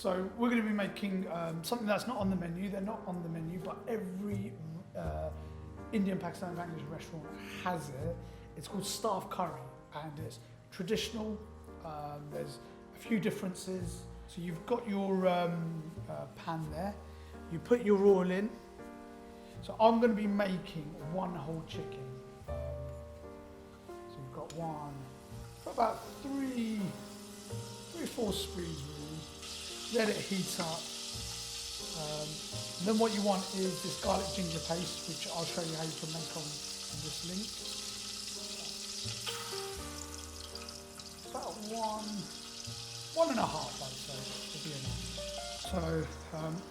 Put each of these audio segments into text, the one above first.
So we're going to be making something that's not on the menu. They're not on the menu, but every Indian, Pakistani, Bangladeshi restaurant has it. It's called staff curry, and it's traditional. There's a few differences. So you've got your pan there. You put your oil in. So I'm going to be making one whole chicken. So you've got about three, 4 spoons really. Let it heat up. Then what you want is this garlic ginger paste, which I'll show you how you can make on this link. About 1.5, I'd say, would be enough. So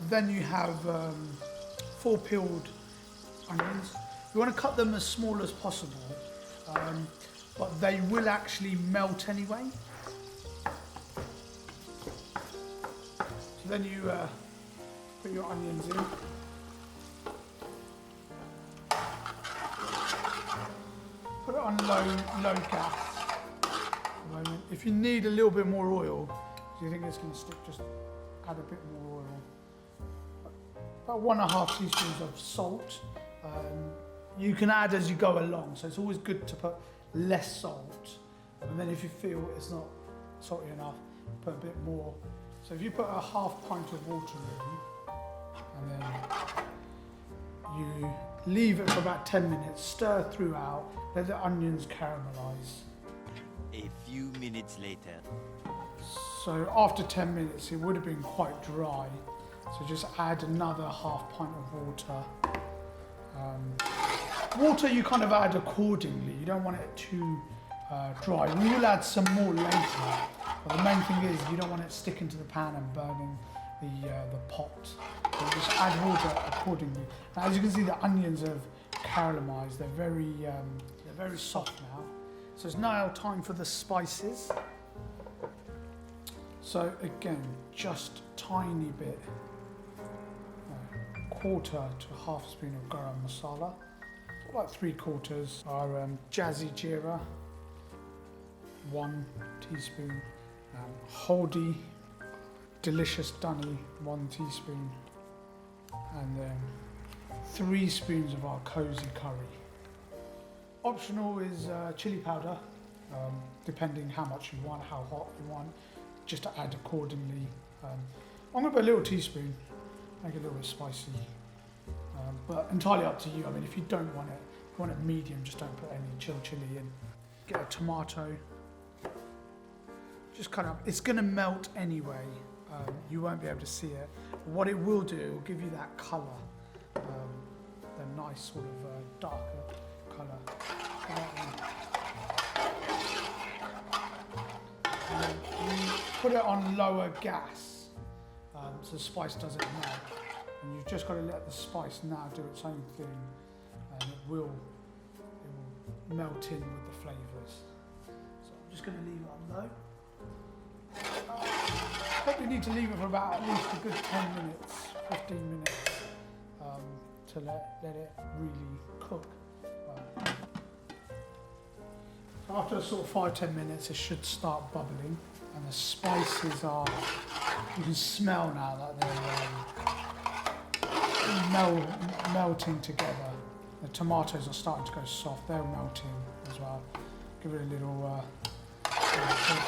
then you have 4 peeled onions. You want to cut them as small as possible, but they will actually melt anyway. So then you put your onions in. Put it on low gas at the moment. If you need a little bit more oil, if you think it's going to stick, just add a bit more oil. About 1.5 teaspoons of salt. You can add as you go along, so it's always good to put less salt. And then if you feel it's not salty enough, put a bit more. So if you put a 1/2 pint of water in, and then you leave it for about 10 minutes, stir throughout, let the onions caramelise. A few minutes later. So after 10 minutes, it would have been quite dry. So just add another 1/2 pint of water. Water you kind of add accordingly. You don't want it too dry. We will add some more later. But the main thing is you don't want it sticking to the pan and burning the pot. So just add water accordingly. Now, as you can see, the onions have caramelized. They're very soft now. So it's now time for the spices. So again, just tiny bit, 1/4 to 1/2 spoon of Garam Masala. About 3/4 are Jazzy Jeera, 1 teaspoon. Haldi, Delicious Dhani, 1 teaspoon. And then 3 spoons of our Cosy Curry. Optional is chili powder, depending how much you want, how hot you want, just to add accordingly. I'm going to put a little teaspoon, make it a little bit spicy, but entirely up to you. I mean, if you don't want it, if you want it medium, just don't put any chili in. Get a tomato, just kind of, it's going to melt anyway. You won't be able to see it. But what it will do, it will give you that colour, the nice sort of darker colour. You put it on lower gas, so the spice doesn't melt. And you've just got to let the spice now do its own thing, and it will melt in with the flavours. So I'm just going to leave it on low. Probably need to leave it for about at least a good 10 minutes, 15 minutes, to let it really cook. So after sort of 5-10 minutes, it should start bubbling, and the spices are, you can smell now that they're melting together. The tomatoes are starting to go soft, they're melting as well. Give it a little cook.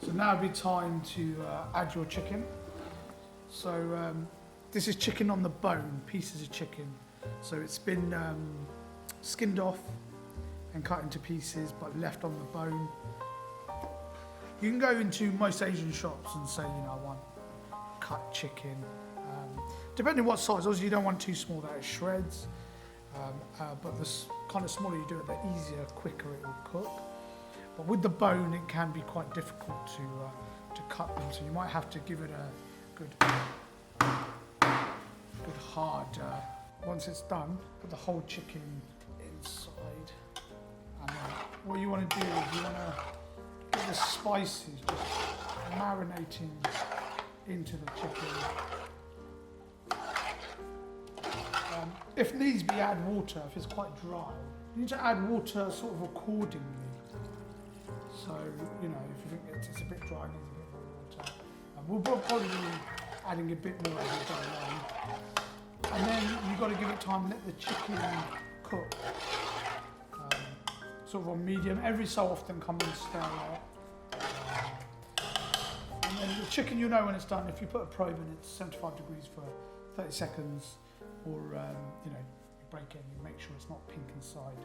So now it'd be time to add your chicken. So this is chicken on the bone, pieces of chicken. So it's been skinned off and cut into pieces, but left on the bone. You can go into most Asian shops and say, you know, I want cut chicken. Depending on what size, obviously you don't want too small that it shreds. But the kind of smaller you do it, the easier, quicker it will cook. But with the bone, it can be quite difficult to cut them. So you might have to give it a good hard. Once it's done, put the whole chicken inside. And then what you want to do is you want to get the spices just marinating into the chicken. If needs be, add water if it's quite dry. You need to add water sort of accordingly. So, you know, if you think it's a bit dry, needs a bit more water. We'll probably be adding a bit more as we go along. And then you've got to give it time, let the chicken cook. Sort of on medium, every so often come and stir it. And then the chicken, you know when it's done. If you put a probe in, it's 75 degrees for 30 seconds, or you know, you break it and you make sure it's not pink inside.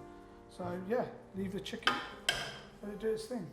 So yeah, leave the chicken, let it do its thing.